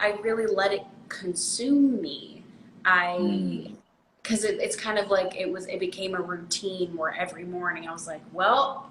I really let it consume me. Because it's kind of like it became a routine where every morning I was like, well,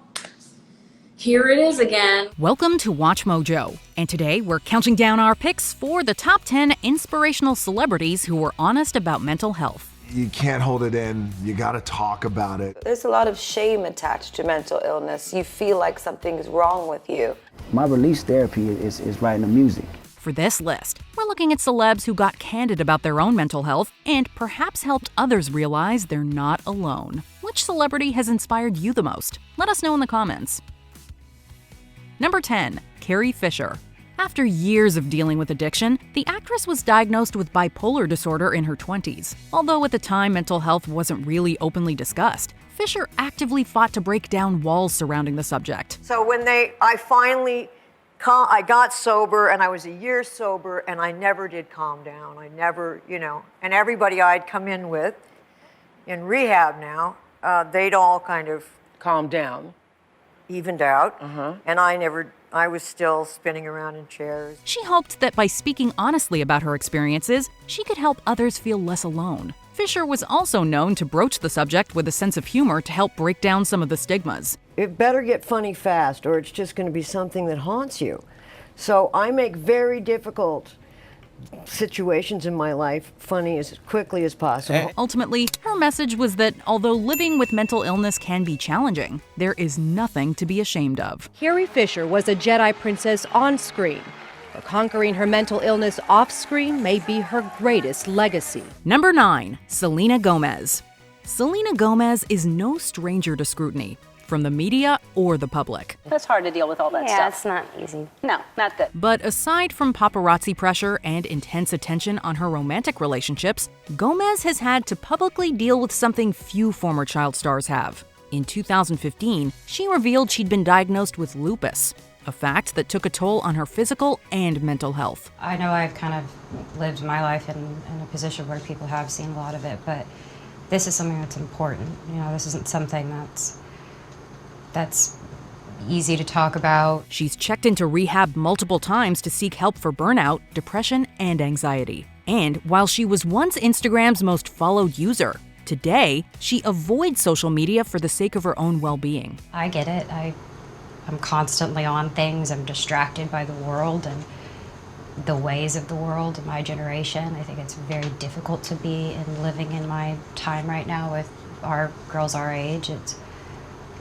here it is again. Welcome to Watch Mojo, and today we're counting down our picks for the top 10 inspirational celebrities who were honest about mental health. You can't hold it in. You got to talk about it. There's a lot of shame attached to mental illness. You feel like something is wrong with you. My release therapy is writing the music. For this list, we're looking at celebs who got candid about their own mental health and perhaps helped others realize they're not alone. Which celebrity has inspired you the most? Let us know in the comments. Number 10, Carrie Fisher. After years of dealing with addiction, the actress was diagnosed with bipolar disorder in her 20s. Although at the time mental health wasn't really openly discussed, Fisher actively fought to break down walls surrounding the subject. So when I got sober, and I was a year sober, and I never did calm down. I never, and everybody I'd come in with in rehab now, they'd all kind of calm down, evened out, and I was still spinning around in chairs. She hoped that by speaking honestly about her experiences, she could help others feel less alone. Fisher was also known to broach the subject with a sense of humor to help break down some of the stigmas. It better get funny fast, or it's just going to be something that haunts you. So I make very difficult situations in my life funny as quickly as possible. Ultimately, her message was that although living with mental illness can be challenging, there is nothing to be ashamed of. Carrie Fisher was a Jedi princess on screen, but conquering her mental illness off screen may be her greatest legacy. Number 9, Selena Gomez. Selena Gomez is no stranger to scrutiny, from the media or the public. It's hard to deal with all that stuff. Yeah, it's not easy. No, not good. But aside from paparazzi pressure and intense attention on her romantic relationships, Gomez has had to publicly deal with something few former child stars have. In 2015, she revealed she'd been diagnosed with lupus, a fact that took a toll on her physical and mental health. I know I've kind of lived my life in a position where people have seen a lot of it, but this is something that's important. This isn't something that's easy to talk about. She's checked into rehab multiple times to seek help for burnout, depression, and anxiety. And while she was once Instagram's most followed user, today she avoids social media for the sake of her own well-being. I get it. I'm constantly on things. I'm distracted by the world and the ways of the world and my generation. I think it's very difficult to be living in my time right now with our girls our age. It's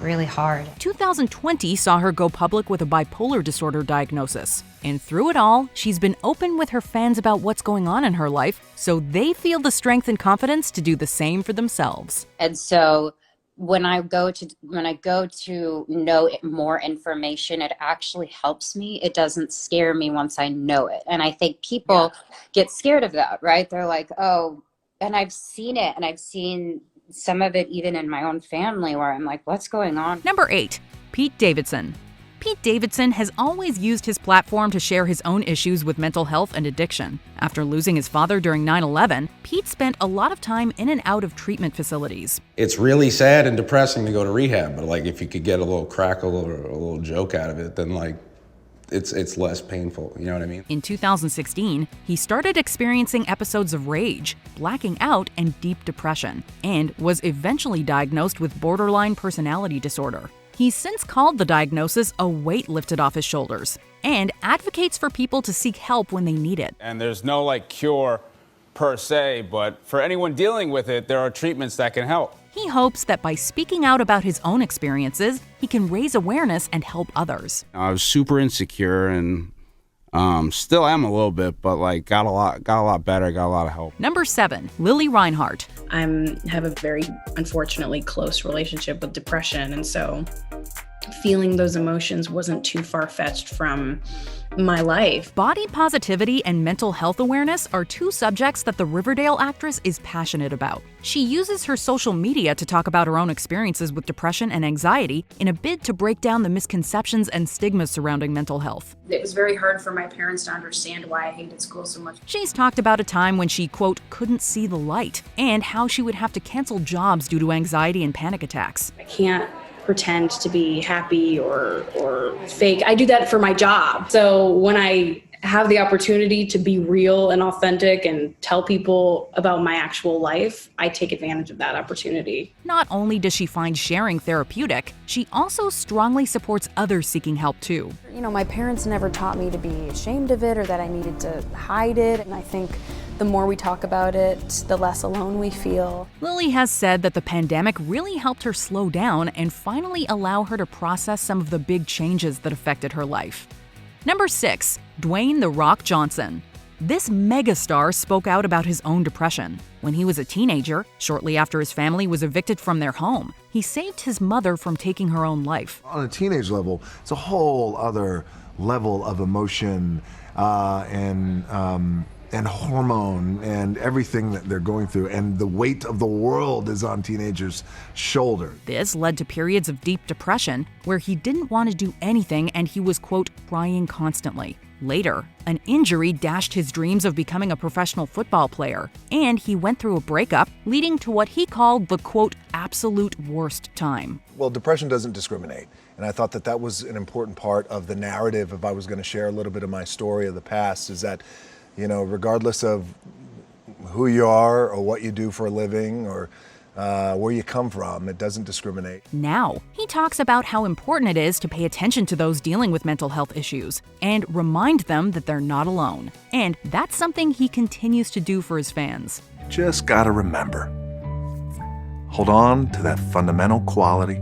really hard. 2020 saw her go public with a bipolar disorder diagnosis. And through it all, she's been open with her fans about what's going on in her life, so they feel the strength and confidence to do the same for themselves. And so when I go to know more information, it actually helps me. It doesn't scare me once I know it. And I think people get scared of that, right? They're like, oh, and I've seen it, and I've seen some of it even in my own family where I'm like, what's going on? Number 8, Pete Davidson. Pete Davidson has always used his platform to share his own issues with mental health and addiction. After losing his father during 9/11, Pete spent a lot of time in and out of treatment facilities. It's really sad and depressing to go to rehab, but if you could get a little crackle or a little joke out of it, then it's less painful, you know what I mean? In 2016, he started experiencing episodes of rage, blacking out, and deep depression, and was eventually diagnosed with borderline personality disorder. He's since called the diagnosis a weight lifted off his shoulders and advocates for people to seek help when they need it. And there's no cure per se, but for anyone dealing with it, there are treatments that can help. He hopes that by speaking out about his own experiences, he can raise awareness and help others. I was super insecure and still am a little bit, but got a lot better, got a lot of help. Number 7, Lili Reinhart. I have a very, unfortunately, close relationship with depression, and so feeling those emotions wasn't too far-fetched from my life. Body positivity and mental health awareness are two subjects that the Riverdale actress is passionate about. She uses her social media to talk about her own experiences with depression and anxiety in a bid to break down the misconceptions and stigmas surrounding mental health. It was very hard for my parents to understand why I hated school so much. She's talked about a time when she, quote, couldn't see the light, and how she would have to cancel jobs due to anxiety and panic attacks. I can't pretend to be happy or fake. I do that for my job. So when I have the opportunity to be real and authentic and tell people about my actual life, I take advantage of that opportunity. Not only does she find sharing therapeutic, she also strongly supports others seeking help too. You know, my parents never taught me to be ashamed of it or that I needed to hide it. And I think the more we talk about it, the less alone we feel. Lili has said that the pandemic really helped her slow down and finally allow her to process some of the big changes that affected her life. Number 6, Dwayne "The Rock" Johnson. This megastar spoke out about his own depression. When he was a teenager, shortly after his family was evicted from their home, he saved his mother from taking her own life. On a teenage level, it's a whole other level of emotion and hormone and everything that they're going through, and the weight of the world is on teenagers' shoulders. This led to periods of deep depression where he didn't want to do anything and he was, quote, crying constantly. Later, an injury dashed his dreams of becoming a professional football player, and he went through a breakup, leading to what he called the, quote, absolute worst time. Well, depression doesn't discriminate, and I thought that that was an important part of the narrative if I was going to share a little bit of my story of the past, is that, you know, regardless of who you are or what you do for a living or where you come from, it doesn't discriminate. Now, he talks about how important it is to pay attention to those dealing with mental health issues and remind them that they're not alone. And that's something he continues to do for his fans. Just gotta remember, hold on to that fundamental quality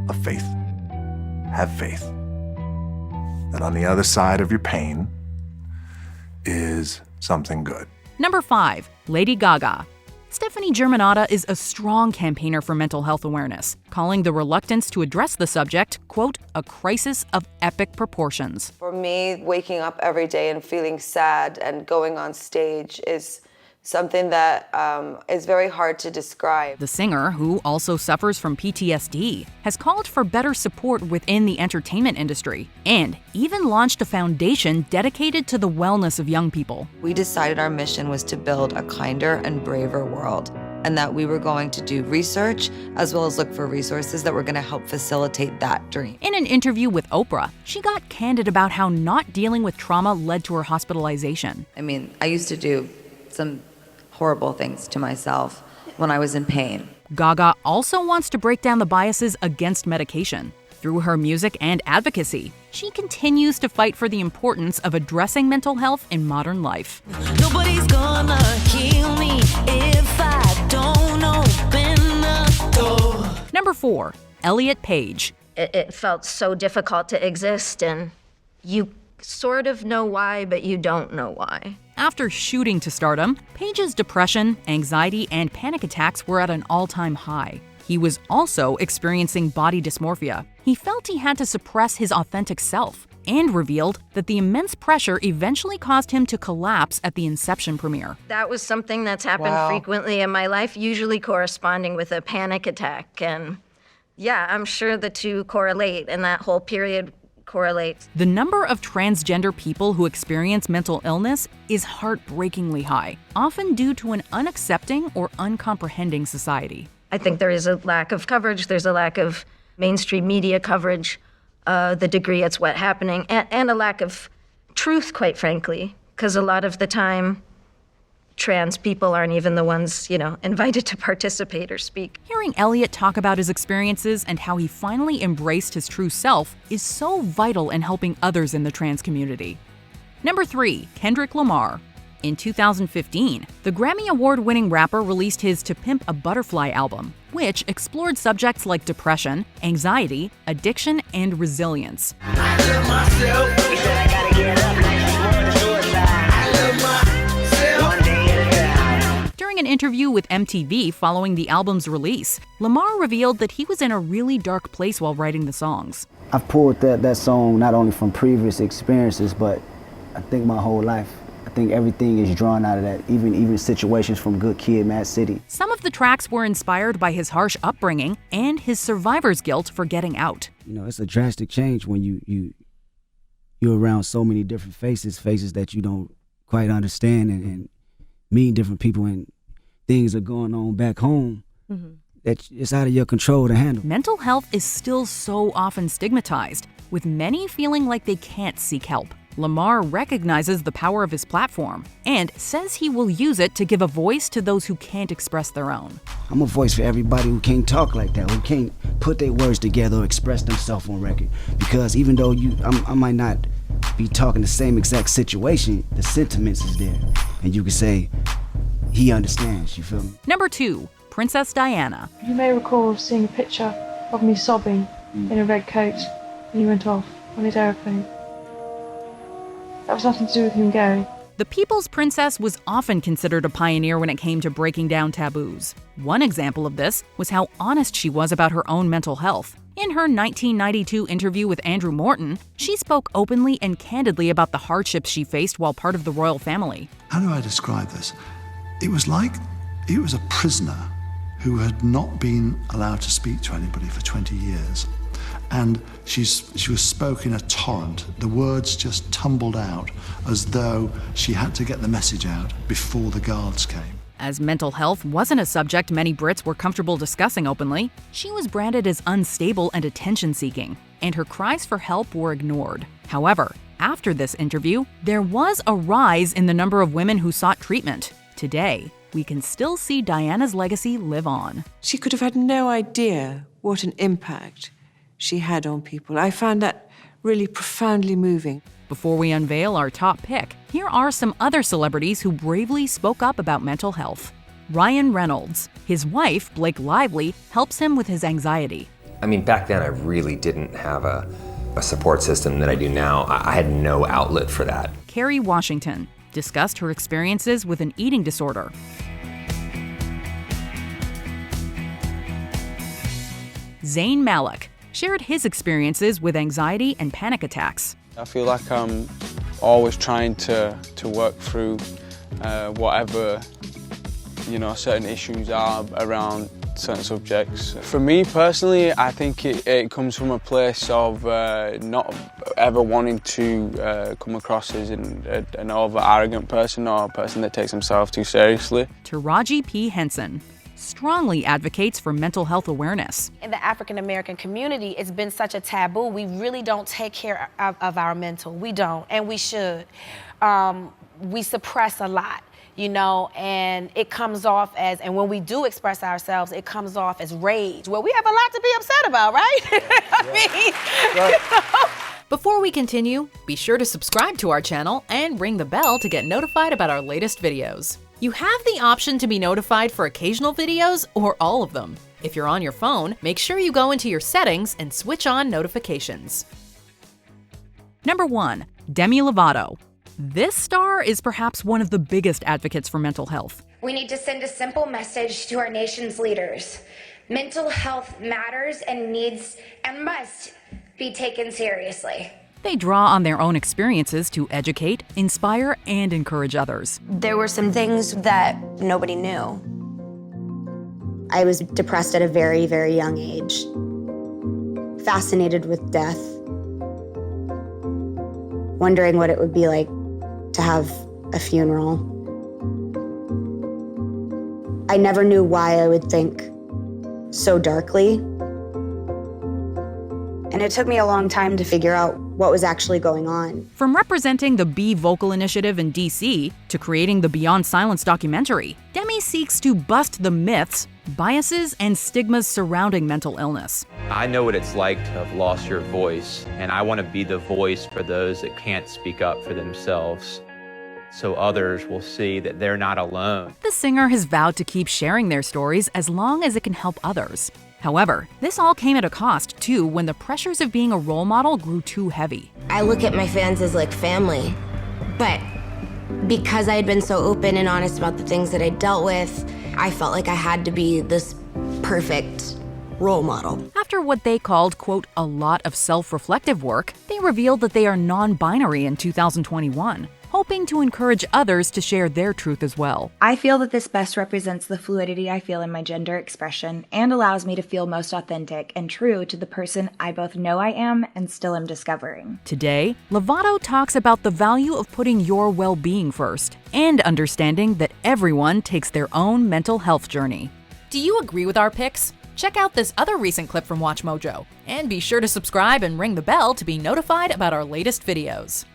of faith. Have faith that on the other side of your pain is something good. Number 5, Lady Gaga. Stephanie Germanotta is a strong campaigner for mental health awareness, calling the reluctance to address the subject, quote, a crisis of epic proportions. For me, waking up every day and feeling sad and going on stage is something that is very hard to describe. The singer, who also suffers from PTSD, has called for better support within the entertainment industry and even launched a foundation dedicated to the wellness of young people. We decided our mission was to build a kinder and braver world, and that we were going to do research as well as look for resources that were going to help facilitate that dream. In an interview with Oprah, she got candid about how not dealing with trauma led to her hospitalization. I mean, I used to do some horrible things to myself when I was in pain. Gaga also wants to break down the biases against medication. Through her music and advocacy, she continues to fight for the importance of addressing mental health in modern life. Nobody's gonna kill me if I don't open the door. Number 4, Elliot Page. It felt so difficult to exist, and you sort of know why, but you don't know why. After shooting to stardom, Page's depression, anxiety, and panic attacks were at an all-time high. He was also experiencing body dysmorphia. He felt he had to suppress his authentic self, and revealed that the immense pressure eventually caused him to collapse at the Inception premiere. That was something that's happened frequently in my life, usually corresponding with a panic attack. And yeah, I'm sure the two correlate, and that whole period correlates. The number of transgender people who experience mental illness is heartbreakingly high, often due to an unaccepting or uncomprehending society. I think there is a lack of coverage, there's a lack of mainstream media coverage, the degree it's what's happening, and a lack of truth, quite frankly, because a lot of the time, trans people aren't even the ones, invited to participate or speak. Hearing Elliot talk about his experiences and how he finally embraced his true self is so vital in helping others in the trans community. Number 3, Kendrick Lamar. In 2015, the Grammy Award-winning rapper released his To Pimp a Butterfly album, which explored subjects like depression, anxiety, addiction, and resilience. During an interview with MTV following the album's release, Lamar revealed that he was in a really dark place while writing the songs. I've pulled that song not only from previous experiences, but I think my whole life. I think everything is drawn out of that, even situations from Good Kid, Mad City. Some of the tracks were inspired by his harsh upbringing and his survivor's guilt for getting out. It's a drastic change when you're around so many different faces that you don't quite understand and meet different people, and things are going on back home that it's out of your control to handle. Mental health is still so often stigmatized, with many feeling like they can't seek help. Lamar recognizes the power of his platform and says he will use it to give a voice to those who can't express their own. I'm a voice for everybody who can't talk like that, who can't put their words together or express themselves on record. Because even though I might not be talking the same exact situation, the sentiments is there. And you can say, he understands, you feel me? Number 2, Princess Diana. You may recall seeing a picture of me sobbing in a red coat when he went off on his aeroplane. That was nothing to do with him going. The People's Princess was often considered a pioneer when it came to breaking down taboos. One example of this was how honest she was about her own mental health. In her 1992 interview with Andrew Morton, she spoke openly and candidly about the hardships she faced while part of the royal family. How do I describe this? It was like he was a prisoner who had not been allowed to speak to anybody for 20 years. And she was spoke in a torrent. The words just tumbled out as though she had to get the message out before the guards came. As mental health wasn't a subject many Brits were comfortable discussing openly, she was branded as unstable and attention-seeking, and her cries for help were ignored. However, after this interview, there was a rise in the number of women who sought treatment. Today, we can still see Diana's legacy live on. She could have had no idea what an impact she had on people. I found that really profoundly moving. Before we unveil our top pick, here are some other celebrities who bravely spoke up about mental health. Ryan Reynolds. His wife, Blake Lively, helps him with his anxiety. I mean, back then I really didn't have a support system that I do now. I had no outlet for that. Kerry Washington discussed her experiences with an eating disorder. Zayn Malik shared his experiences with anxiety and panic attacks. I feel like I'm always trying to work through whatever, certain issues are around certain subjects. For me personally, I think it comes from a place of not ever wanting to come across as an over-arrogant person or a person that takes himself too seriously. Taraji P. Henson strongly advocates for mental health awareness. In the African American community, it's been such a taboo. We really don't take care of our mental. We don't, and we should. We suppress a lot, and it comes off as, and when we do express ourselves, it comes off as rage. Well, we have a lot to be upset about, right? Before we continue, be sure to subscribe to our channel and ring the bell to get notified about our latest videos. You have the option to be notified for occasional videos or all of them. If you're on your phone, make sure you go into your settings and switch on notifications. Number 1, Demi Lovato. This star is perhaps one of the biggest advocates for mental health. We need to send a simple message to our nation's leaders. Mental health matters and needs and must be taken seriously. They draw on their own experiences to educate, inspire, and encourage others. There were some things that nobody knew. I was depressed at a very, very young age. Fascinated with death. Wondering what it would be like to have a funeral. I never knew why I would think so darkly. And it took me a long time to figure out what was actually going on. From representing the Be Vocal initiative in DC to creating the Beyond Silence documentary, Demi seeks to bust the myths, biases, and stigmas surrounding mental illness. I know what it's like to have lost your voice, and I want to be the voice for those that can't speak up for themselves, so others will see that they're not alone. The singer has vowed to keep sharing their stories as long as it can help others. However, this all came at a cost, too, when the pressures of being a role model grew too heavy. I look at my fans as like family, but because I had been so open and honest about the things that I dealt with, I felt like I had to be this perfect role model. After what they called, quote, a lot of self-reflective work, they revealed that they are non-binary in 2021. Hoping to encourage others to share their truth as well. I feel that this best represents the fluidity I feel in my gender expression and allows me to feel most authentic and true to the person I both know I am and still am discovering. Today, Lovato talks about the value of putting your well-being first and understanding that everyone takes their own mental health journey. Do you agree with our picks? Check out this other recent clip from WatchMojo and be sure to subscribe and ring the bell to be notified about our latest videos.